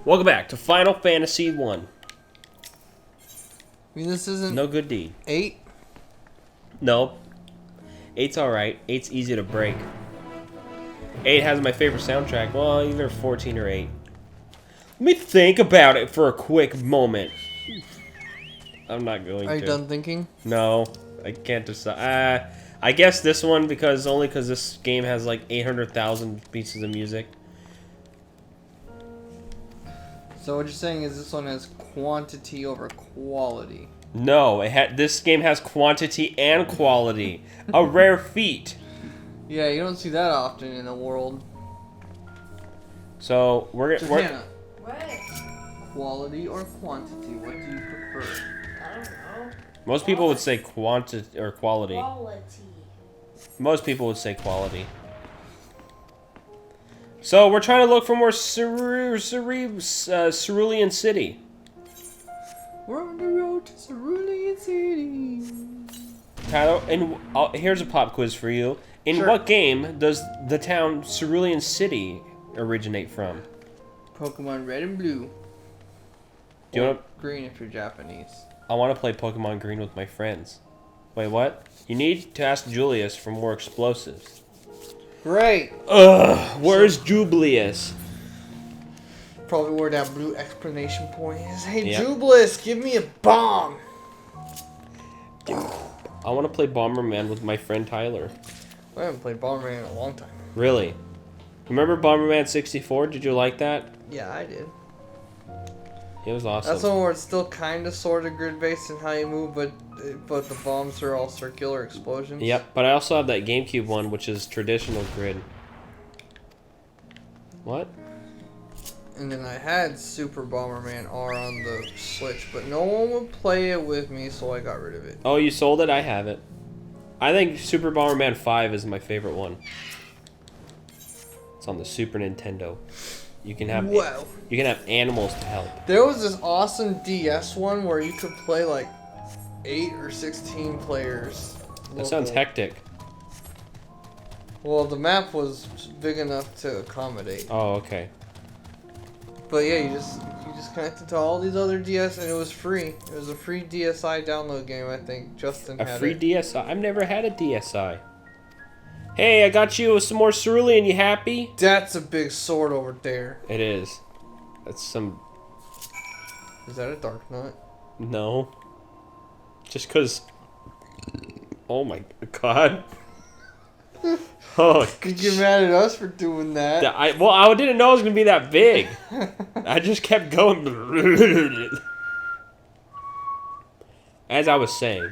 Welcome back to Final Fantasy 1. I mean, this isn't No good deed. 8. No. 8's alright. 8's easy to break. 8 has my favorite soundtrack. Well, either 14 or 8. Let me think about it for a quick moment. I'm not going to. Are you done thinking? No, I can't decide. I guess this one because this game has like 800,000 pieces of music. So what you're saying is this one has quantity over quality. No, this game has quantity and quality. A rare feat. Yeah, you don't see that often in the world. So we're Hannah, What? quality or quantity? What do you prefer? I don't know. most people would say quantity or quality. Quality. Most people would say quality. So we're trying to look for more Cerulean City. We're on the road to Cerulean City. Tyler, and here's a pop quiz for you. In Sure. what game does the town Cerulean City originate from? Pokemon Red and Blue. Do you want to? Green if you're Japanese. I want to play Pokemon Green with my friends. Wait, what? You need to ask Julius for more explosives. Great. Ugh, where's Julius? Probably where that blue explanation point is. Hey, Yep. Jublius, give me a bomb. I want to play Bomberman with my friend Tyler. I haven't played Bomberman in a long time. Really? Remember Bomberman 64? Did you like that? Yeah, I did. It was awesome. That's one where it's still kind of sort of grid based in how you move, but the bombs are all circular explosions. Yep, but I also have that GameCube one, which is traditional grid. What? And then I had Super Bomberman R on the Switch, but no one would play it with me, so I got rid of it. Oh, you sold it? I have it. I think Super Bomberman 5 is my favorite one. It's on the Super Nintendo. You can have Wow. you can have animals to help. There was this awesome DS one where you could play like 8 or 16 players. That sounds local. hectic. Well, the map was big enough to accommodate. Oh, okay. But yeah, you just connected to all these other DS and it was free. It was a free DSi download game, I think. Justin A had free it. DSi? I've never had a DSi. Hey, I got you some more cerulean. You happy? That's a big sword over there. It is. That's some... Is that a Dark Knight? No. Just because... Oh my god. Oh, You get mad at us for doing that. I didn't know it was going to be that big. I just kept going. As I was saying.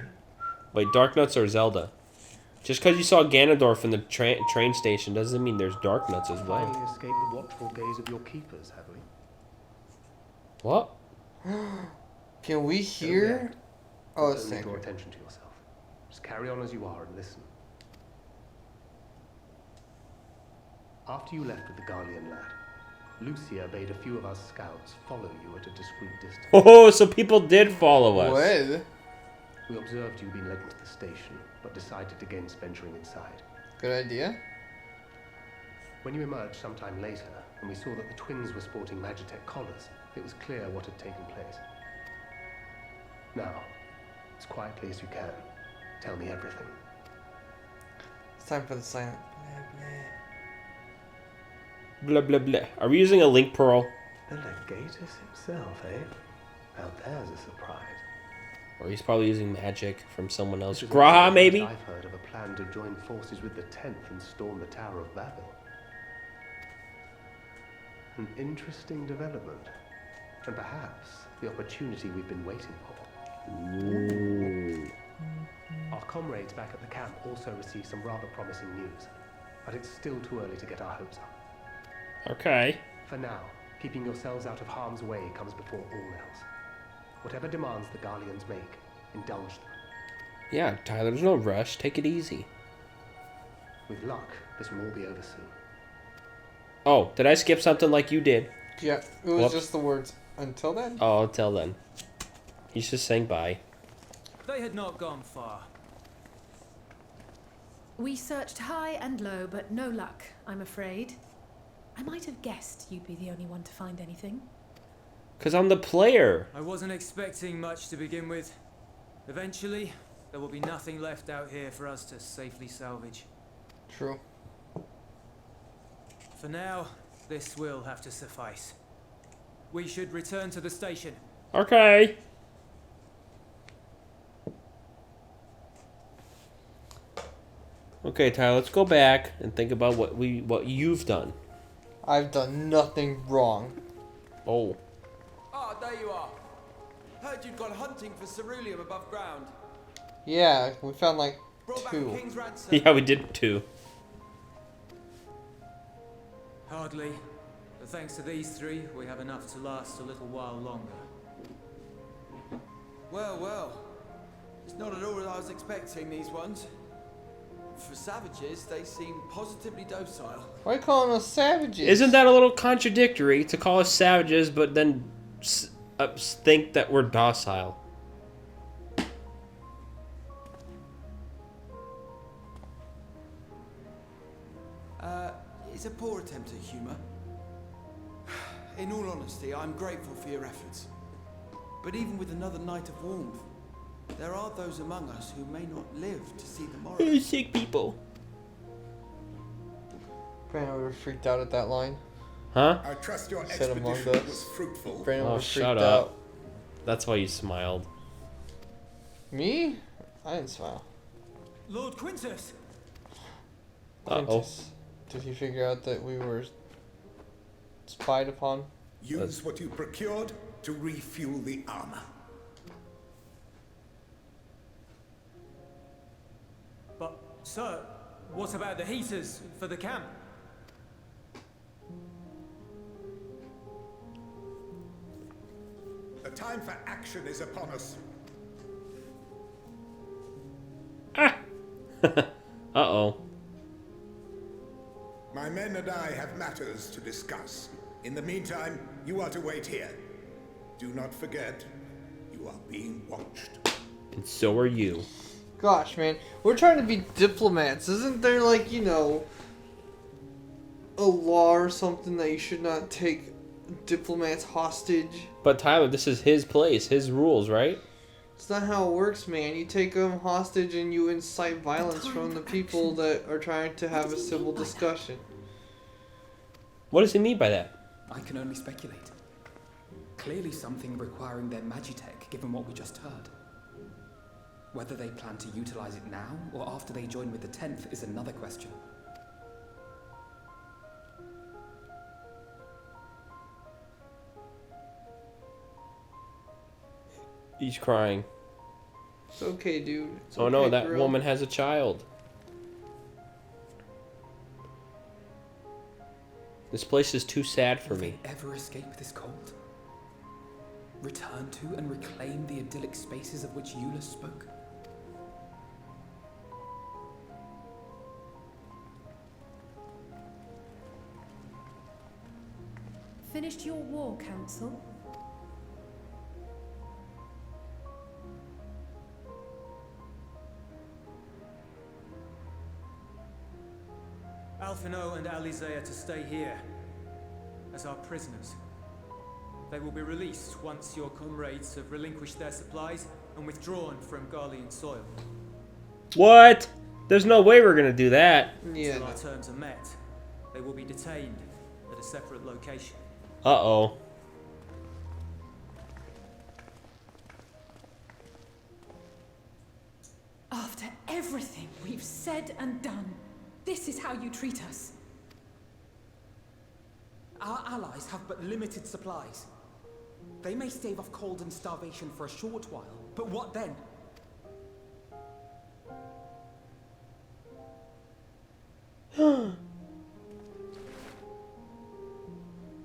Wait, Dark Nuts or Zelda? Just because you saw Ganondorf in the train station doesn't mean there's Dark Nuts as well. Finally escaped the watchful gaze of your keepers, have we? What? Can we hear? Oh, it's Only draw Sandra. attention to yourself. Just carry on as you are and listen. After you left with the Garlean lad, Lucia bade a few of our scouts follow you at a discreet distance. Oh, so people did follow us. What? We observed you being led into the station, but decided against venturing inside. Good idea. When you emerged sometime later, and we saw that the twins were sporting Magitech collars, it was clear what had taken place. Now, as quietly as you can, tell me everything. It's time for the silent. Blah, blah, blah. Are we using a link pearl? The Legatus himself, eh? Now there's a surprise. Or he's probably using magic from someone else. This is Graha, the maybe? first I've heard of a plan to join forces with the 10th and storm the Tower of Babel. An interesting development. And perhaps the opportunity we've been waiting for. Ooh. Our comrades back at the camp also received some rather promising news. But it's still too early to get our hopes up. Okay. For now, keeping yourselves out of harm's way comes before all else. Whatever demands the Garleans make, indulge them. Yeah, Tyler, there's no rush. Take it easy. With luck, this will all be over soon. Oh, did I skip something like you did? Yeah, it was Whoops. just the words. Until then. Oh, until then. He's just saying bye. They had not gone far. We searched high and low, but no luck, I'm afraid. I might have guessed you'd be the only one to find anything. Because I'm the player. I wasn't expecting much to begin with. Eventually, there will be nothing left out here for us to safely salvage. True. For now, this will have to suffice. We should return to the station. Okay. Okay, Tyler, let's go back and think about what you've done. I've done nothing wrong. Oh. Ah, there you are. Heard you'd gone hunting for ceruleum above ground. Yeah, we found like Brought back a 2. king's ransom. Yeah, we did too. Hardly. But thanks to these three, we have enough to last a little while longer. Well, well. It's not at all what I was expecting, these ones. For savages, they seem positively docile. Why are you calling us savages? Isn't that a little contradictory to call us savages, but then think that we're docile? It's a poor attempt at humour. In all honesty, I'm grateful for your efforts. But even with another night of warmth, there are those among us who may not live to see the morrow. Sick people. Brandon would have freaked out at that line. Huh? I trust your Said Among expedition Us. was fruitful. Brandon would Oh, have freaked shut out. up. That's why you smiled. Me? I didn't smile. Lord Quintus! Uh-oh. Quintus. Did he figure out that we were spied upon? Use what you procured to refuel the armor. But, sir, what about the heaters for the camp? The time for action is upon us. Uh-oh. My men and I have matters to discuss. In the meantime, you are to wait here. Do not forget, you are being watched. And so are you. Gosh, man. We're trying to be diplomats. Isn't there, like, you know, a law or something that you should not take diplomats hostage? But Tyler, this is his place, his rules, right? It's not how it works, man. You take them hostage and you incite violence from the people that are trying to have a civil discussion. What does he mean by that? I can only speculate. Clearly something requiring their magitech, given what we just heard. Whether they plan to utilize it now, or after they join with the 10th, is another question. He's crying. It's okay, dude. It's Oh no, okay, that girl. woman has a child. This place is too sad for Will me. they ever escape this cult? Return to and reclaim the idyllic spaces of which Euless spoke? Finished your war, Council? Alphino and Alize are to stay here as our prisoners. They will be released once your comrades have relinquished their supplies and withdrawn from Garlean soil. What? There's no way we're gonna do that. Yeah. Until our terms are met, they will be detained at a separate location. Uh-oh. After everything we've said and done, this is how you treat us. Our allies have but limited supplies. They may stave off cold and starvation for a short while, but what then?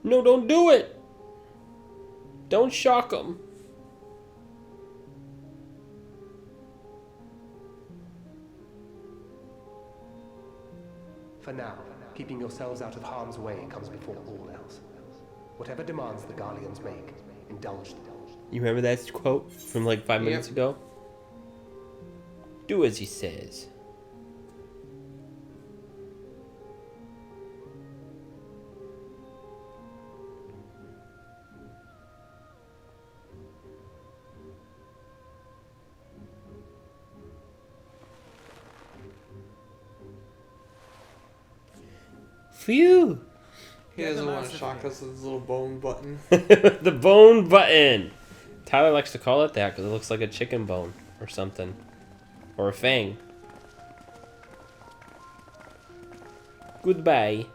No, don't do it. Don't shock them. For now, keeping yourselves out of harm's way comes before all else. Whatever demands the Garleans make, indulge them. You remember that quote from like 5 minutes ago? Do as he says. Phew. He doesn't want to shock us with his little bone button. The bone button. Tyler likes to call it that because it looks like a chicken bone or something. Or a fang. Goodbye.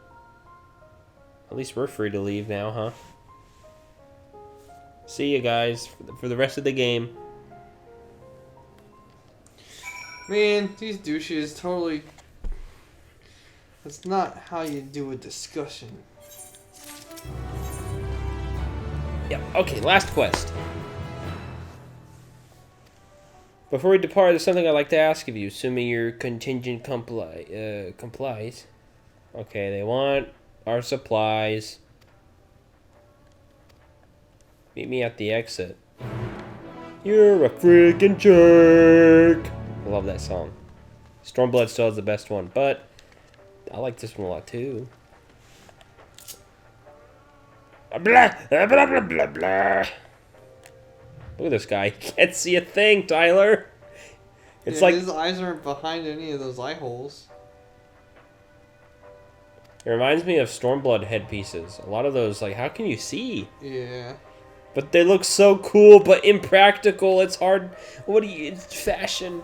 At least we're free to leave now, huh? See you guys for the rest of the game. Man, these douches totally... That's not how you do a discussion. Yeah, okay, last quest. Before we depart, there's something I'd like to ask of you, assuming your contingent complies. Okay, they want our supplies. Meet me at the exit. You're a freaking jerk! I love that song. Stormblood still has the best one, but I like this one a lot too. Blah, blah, blah, blah, blah, blah. Look at this guy. Can't see a thing, Tyler. It's yeah, like his eyes aren't behind any of those eye holes. it reminds me of Stormblood headpieces. A lot of those, like, how can you see? Yeah. But they look so cool, but impractical. It's hard. What do you? It's fashion.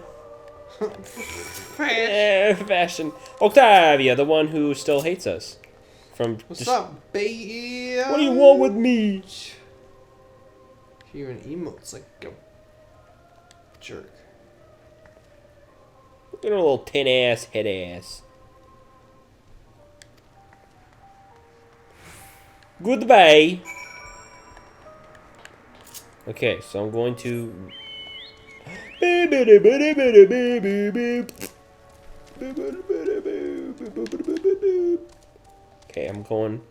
Fashion. Octavia, the one who still hates us. What's up, baby? What do you want with me? He even emotes like a jerk. Look at her little tin ass, head ass. Goodbye. Okay, so I'm going to. Okay, I'm going.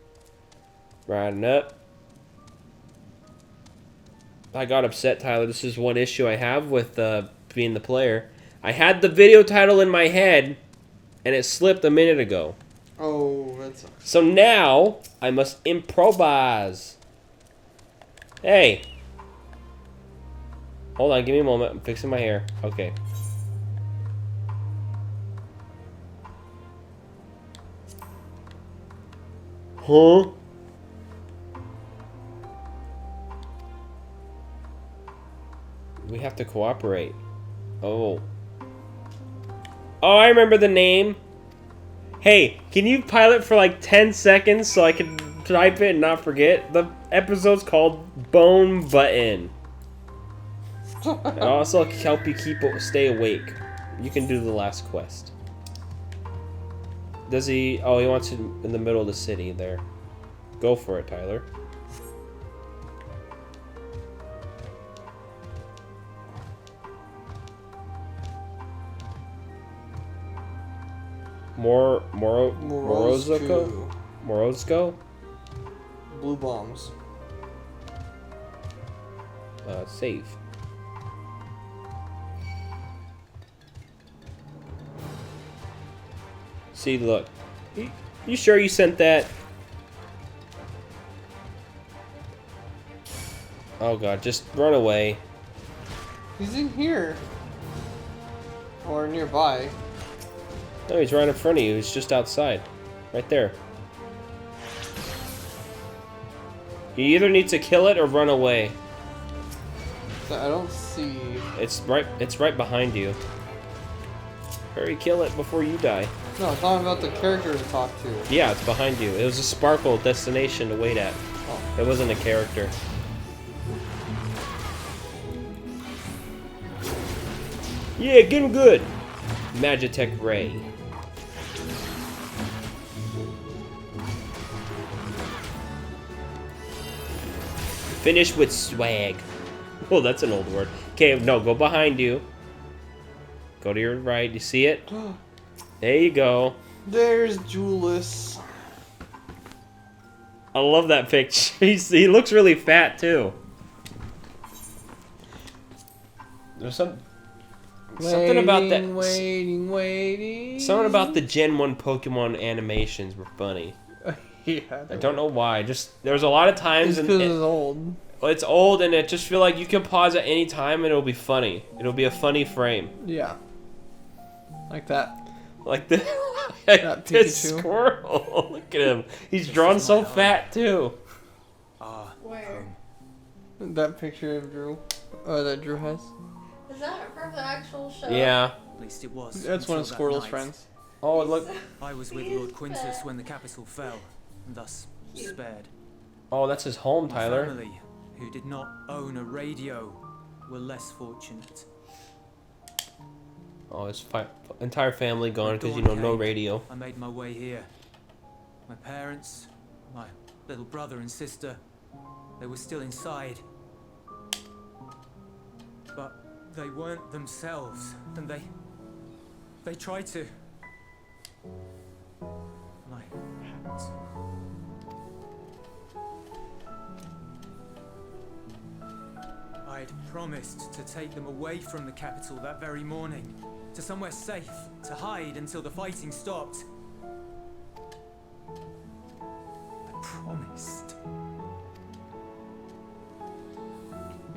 Riding up. I got upset, Tyler. This is one issue I have with being the player. I had the video title in my head, and it slipped a minute ago. Oh, that sucks. So now, I must improvise. Hey. Hold on, give me a moment. I'm fixing my hair. Okay. Huh? We have to cooperate. Oh. Oh, I remember the name. Hey, can you pilot for like 10 seconds so I can type it and not forget? The episode's called Bone Button. It'll also help you stay awake. You can do the last quest. Does he? Oh, he wants it in the middle of the city there. Go for it, Tyler. Morozco? Blue bombs. Save. See, look. You sure you sent that? Oh god, just run away. He's in here. Or nearby. No, he's right in front of you. He's just outside. Right there. You either need to kill it or run away. I don't see... It's right behind you. Hurry, kill it before you die. No, I'm talking about the character to talk to. Yeah, it's behind you. It was a sparkle destination to wait at. Oh. It wasn't a character. Yeah, get him good. Magitech Ray. Finish with swag. Oh, that's an old word. Okay, no, go behind you. Go to your right. You see it? There you go. There's Julius. I love that picture. He looks really fat too. There's something about that. Waiting. Something about the Gen 1 Pokemon animations were funny. Yeah. I don't know why. Just there's a lot of times. It's because it's old. It's old, and it just feel like you can pause at any time, and it'll be funny. It'll be a funny frame. Yeah. Like that. Like this. That This Pikachu. squirrel. Look at him. He's drawn so fat too. Ah, Where? home. That picture of Drew. That Drew has. Is that from the actual show? Yeah. At least it was. That's one of until that Squirrel's night. friends. Oh, look. I was with Lord Quintus when the capital fell, and thus spared. Oh, that's his home, My Tyler. family, who did not own a radio, were less fortunate. Oh, his entire family gone because, you Dawn know, no came. radio. I made my way here. My parents, my little brother and sister, they were still inside. But they weren't themselves, and they tried to. And I had to. I'd promised to take them away from the capital that very morning, to somewhere safe, to hide until the fighting stopped. I promised.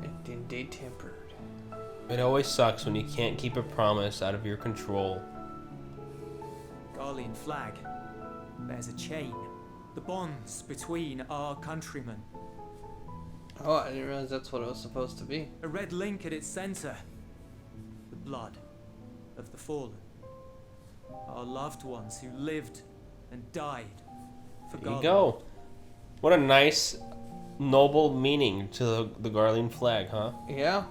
And indeed tempered. It always sucks when you can't keep a promise out of your control. Garlean flag bears a chain, the bonds between our countrymen. Oh, I didn't realize that's what it was supposed to be. A red link at its center, the blood of the fallen. Our loved ones who lived and died for There you Garlean. go. What a nice, noble meaning to the Garlean flag, huh? Yeah.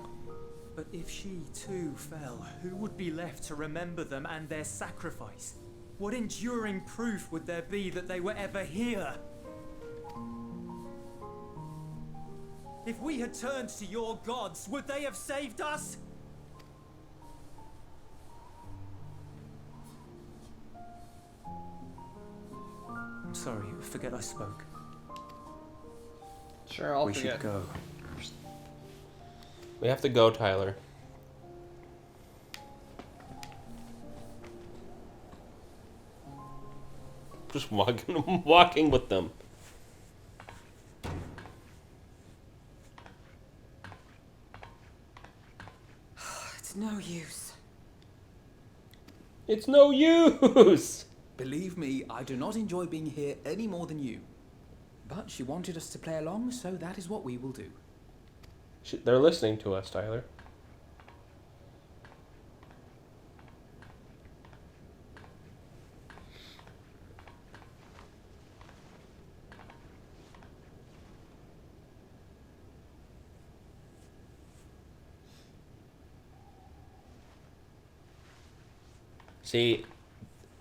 But if she too fell, who would be left to remember them and their sacrifice? What enduring proof would there be that they were ever here? If we had turned to your gods, would they have saved us? I'm sorry, forget I spoke. Sure, I'll we forget. should go. We have to go, Tyler. Just walking with them. It's no use. It's no use! Believe me, I do not enjoy being here any more than you. But she wanted us to play along, so that is what we will do. They're listening to us, Tyler. See,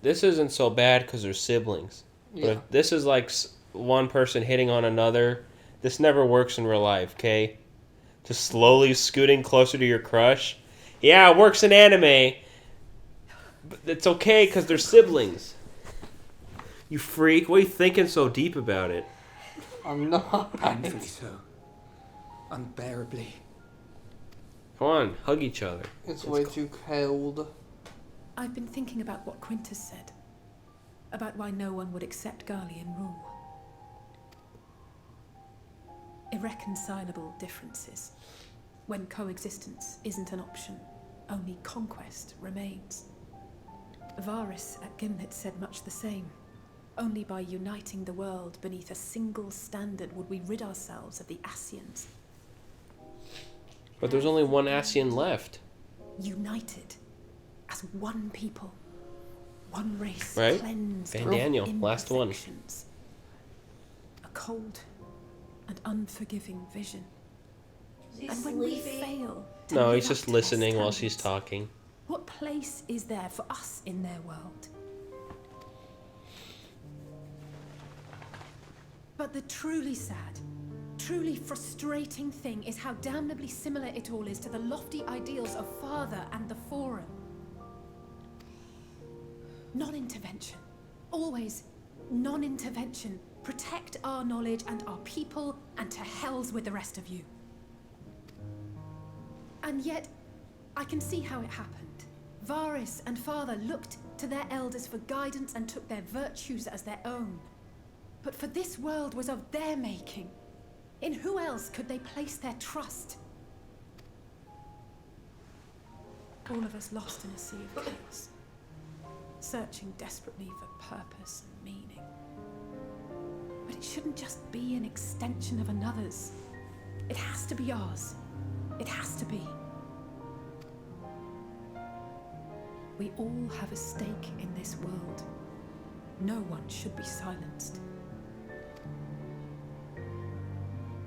this isn't so bad because they're siblings. But Yeah. if this is like one person hitting on another, this never works in real life, okay? Just slowly scooting closer to your crush. Yeah, it works in anime. But it's okay because they're siblings. You freak. What are you thinking so deep about it? I'm not. Painfully so. Unbearably. Come on, hug each other. It's way too cold. I've been thinking about what Quintus said. About why no one would accept Garlean rule. Irreconcilable differences. When coexistence isn't an option, only conquest remains. Varus at Gimlet said much the same. Only by uniting the world beneath a single standard would we rid ourselves of the Ascians. But there's only one Ascian left. United as one people, one race, Right? cleansed Van of Daniel, last one. imperfections. A cold and unforgiving vision. Is he And when we sleepy? fail to No, live he's up just to their listening while she's standards, talking. what place is there for us in their world? But the truly sad, truly frustrating thing is how damnably similar it all is to the lofty ideals of Father and the Forum. Non-intervention. Always non-intervention. Protect our knowledge and our people, and to hells with the rest of you. And yet, I can see how it happened. Varus and Father looked to their elders for guidance and took their virtues as their own. But for this world was of their making. In who else could they place their trust? All of us lost in a sea of chaos. searching desperately for purpose and meaning. But it shouldn't just be an extension of another's. It has to be ours. It has to be. We all have a stake in this world. No one should be silenced.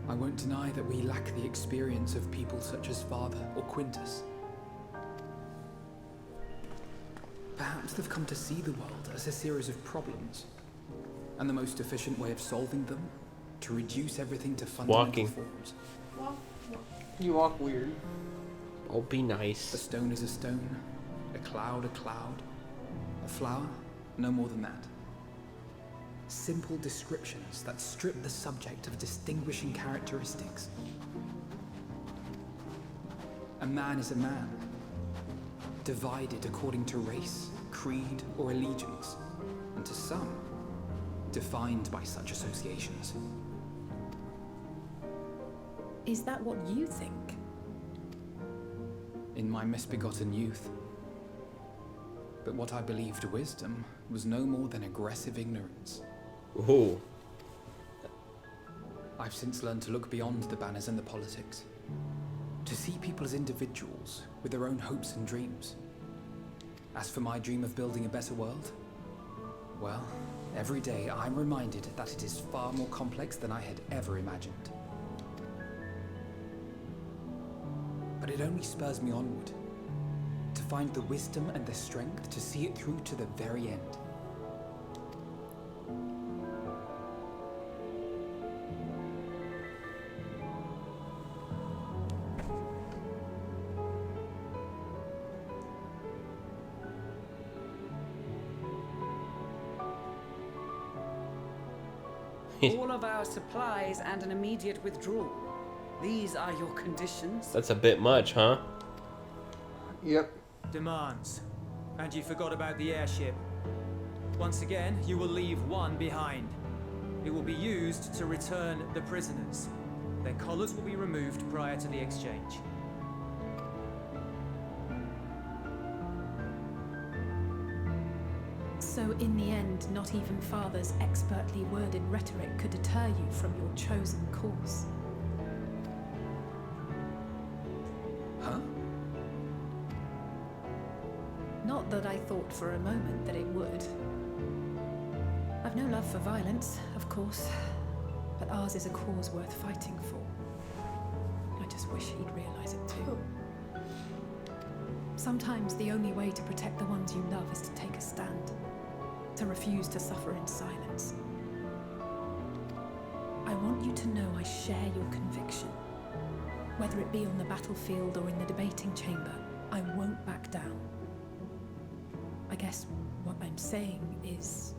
I won't deny that we lack the experience of people such as Father or Quintus. Perhaps they've come to see the world as a series of problems, and the most efficient way of solving them, to reduce everything to fundamental Walking. forms. You walk weird. Oh, be A nice. stone is a stone, a cloud, a flower, no more than that. Simple descriptions that strip the subject of distinguishing characteristics. A man is a man, divided according to race, creed, or allegiance, and to some, defined by such associations. Is that what you think? In my misbegotten youth. But what I believed wisdom was no more than aggressive ignorance. Ooh. I've since learned to look beyond the banners and the politics, to see people as individuals with their own hopes and dreams. As for my dream of building a better world, well, every day I'm reminded that it is far more complex than I had ever imagined. But it only spurs me onward, to find the wisdom and the strength to see it through to the very end. All of our supplies and an immediate withdrawal. These are your conditions. That's a bit much, huh? Yep. Demands. And you forgot about the airship. Once again, you will leave one behind. It will be used to return the prisoners. Their collars will be removed prior to the exchange. So in the end, not even Father's expertly worded rhetoric could deter you from your chosen course. Huh? Not that I thought for a moment that it would. I've no love for violence, of course, but ours is a cause worth fighting for. I just wish he'd realize it too. Sometimes the only way to protect the ones you love is to take a stand, to refuse to suffer in silence. I want you to know I share your conviction. Whether it be on the battlefield or in the debating chamber, I won't back down. I guess what I'm saying is...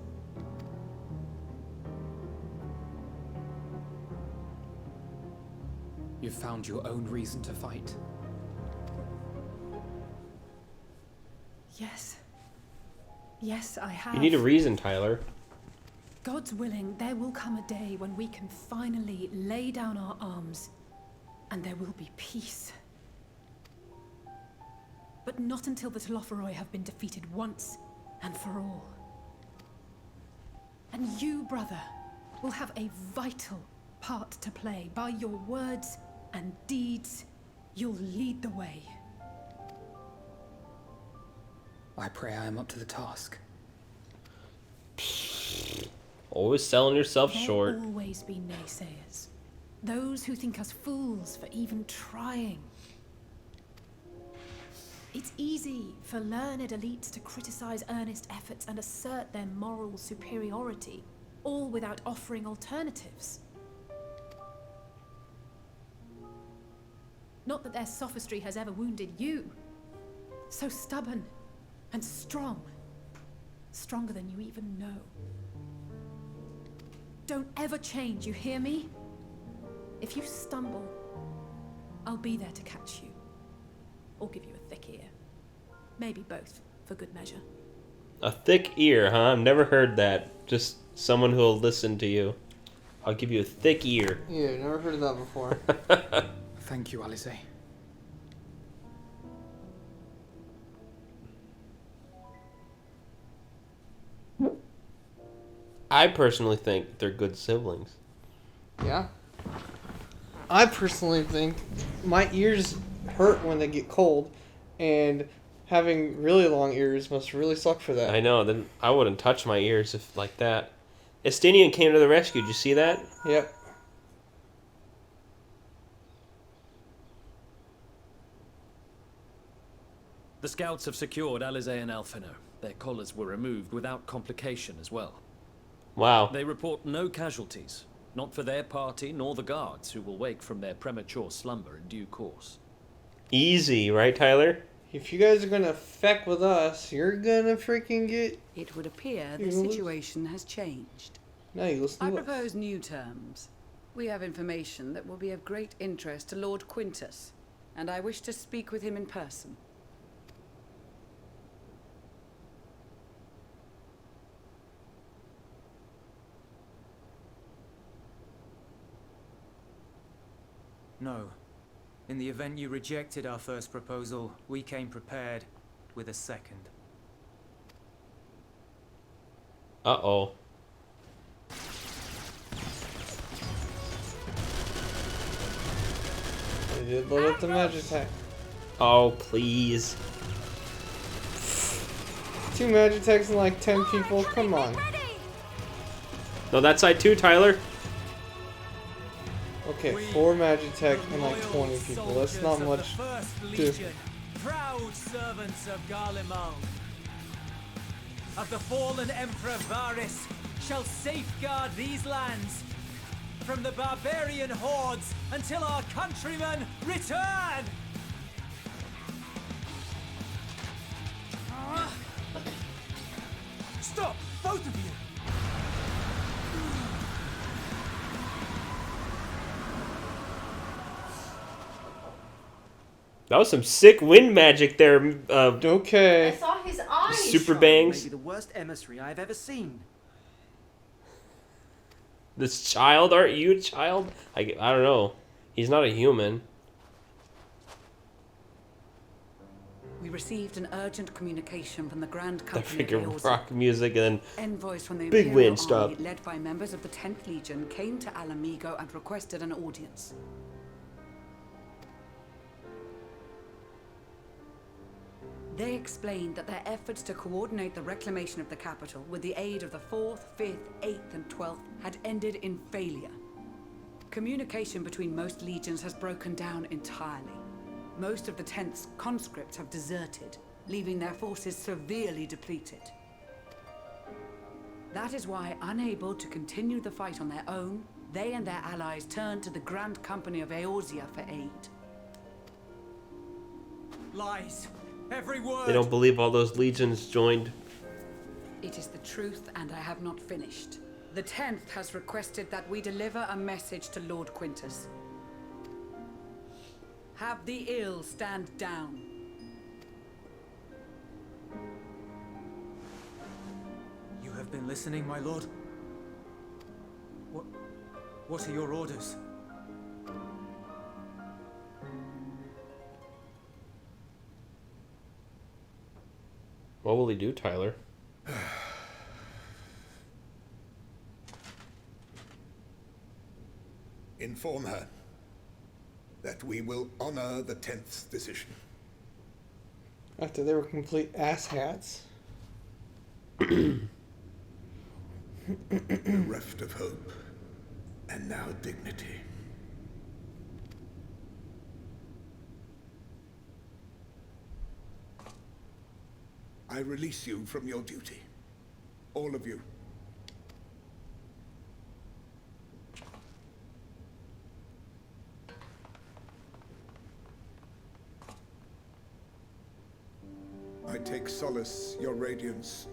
You've found your own reason to fight. Yes. Yes, I have. You need a reason, Tyler. God's willing, there will come a day when we can finally lay down our arms, and there will be peace. But not until the Telophoroi have been defeated once and for all. And you, brother, will have a vital part to play. By your words and deeds, you'll lead the way. I pray I am up to the task. Always selling yourself short. There'll always be naysayers. Those who think us fools for even trying. It's easy for learned elites to criticize earnest efforts and assert their moral superiority, all without offering alternatives. Not that their sophistry has ever wounded you. So stubborn and strong. Stronger than you even know. Don't ever change, you hear me? If you stumble, I'll be there to catch you. Or give you a thick ear. Maybe both, for good measure. A thick ear, huh? I've never heard that. Just someone who'll listen to you. I'll give you a thick ear. Yeah, never heard of that before. Thank you, Alice. I personally think they're good siblings. Yeah. I personally think my ears hurt when they get cold, and having really long ears must really suck for that. I know. Then I wouldn't touch my ears if like that. Estinian came to the rescue. Did you see that? Yep. The scouts have secured Alizé and Alfino. Their collars were removed without complication as well. Wow. They report no casualties, not for their party nor the guards, who will wake from their premature slumber in due course. Easy, right, Tyler? If you guys are gonna feck with us, you're gonna freaking get. It would appear the situation has changed. No, you listen I to us. propose new terms. We have information that will be of great interest to Lord Quintus, and I wish to speak with him in person. No. In the event you rejected our first proposal, we came prepared with a second. Uh-oh. They did load up the Magitech. Oh, please. 2 Magitechs and like 10 people? Come on. No, that side too, Tyler. Okay, 4 Magitech and like 20 people. That's not much. Dude. Proud servants of Garlemald, of the fallen Emperor Varys, shall safeguard these lands from the barbarian hordes until our countrymen return! Stop, both of you! That was some sick wind magic there. Okay. I saw his eyes. Super bangs. Maybe the worst emissary I've ever seen. This child, aren't you a child? I don't know. He's not a human. We received an urgent communication from the Grand The Company of freaking Eorzea. rock music and then Envoys from the big Imperial wind Army, stop. led by members of the 10th Legion, came to Alamigo and requested an audience. They explained that their efforts to coordinate the reclamation of the capital with the aid of the 4th, 5th, 8th, and 12th had ended in failure. Communication between most legions has broken down entirely. Most of the 10th's conscripts have deserted, leaving their forces severely depleted. That is why, unable to continue the fight on their own, they and their allies turned to the Grand Company of Eorzea for aid. Lies. Every word. They don't believe all those legions joined. It is the truth, and I have not finished. The 10th has requested that we deliver a message to Lord Quintus. Have the ill stand down. You have been listening, my lord? What are your orders? What will he do, Tyler? Inform her that we will honor the 10th's decision. After they were complete asshats. Bereft of hope, and now dignity. I release you from your duty. All of you. I take solace, your radiance,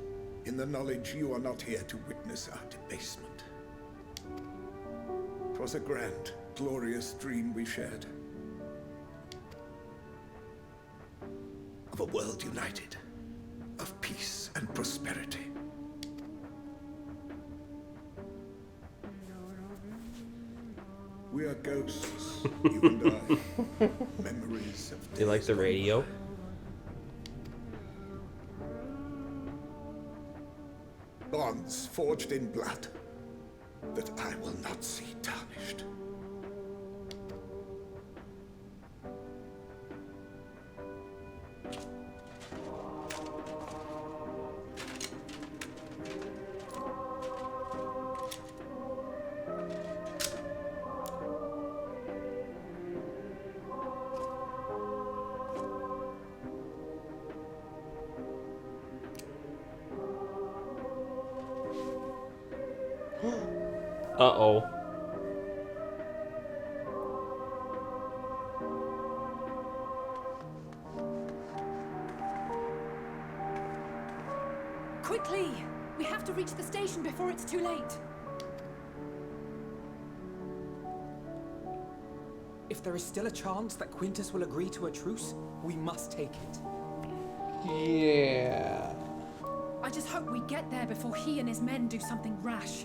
in the knowledge you are not here to witness our debasement. 'Twas a grand, glorious dream we shared. Of a world united, of peace and prosperity. We are ghosts, you and I. Memories of Do you like the radio? bonds forged in blood that I will not see tarnished. Uh-oh. Quickly! We have to reach the station before it's too late. If there is still a chance that Quintus will agree to a truce, we must take it. Yeah. I just hope we get there before he and his men do something rash.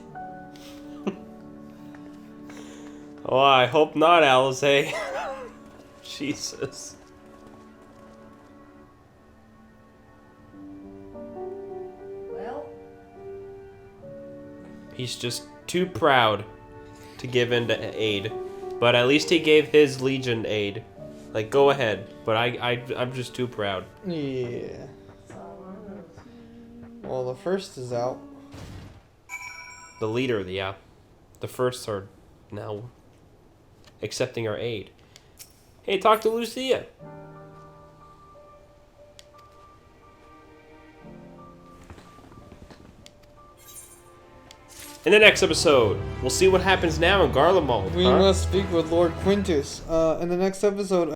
Oh, I hope not, Alice. Jesus. Well, He's just too proud to give in to aid. But at least he gave his legion aid. Like, go ahead. But I'm just too proud. Yeah. Well, the first is out. The leader, yeah. The firsts are now accepting our aid. Hey, talk to Lucia. In the next episode, we'll see what happens now in Garlemald. We must speak with Lord Quintus. In the next episode.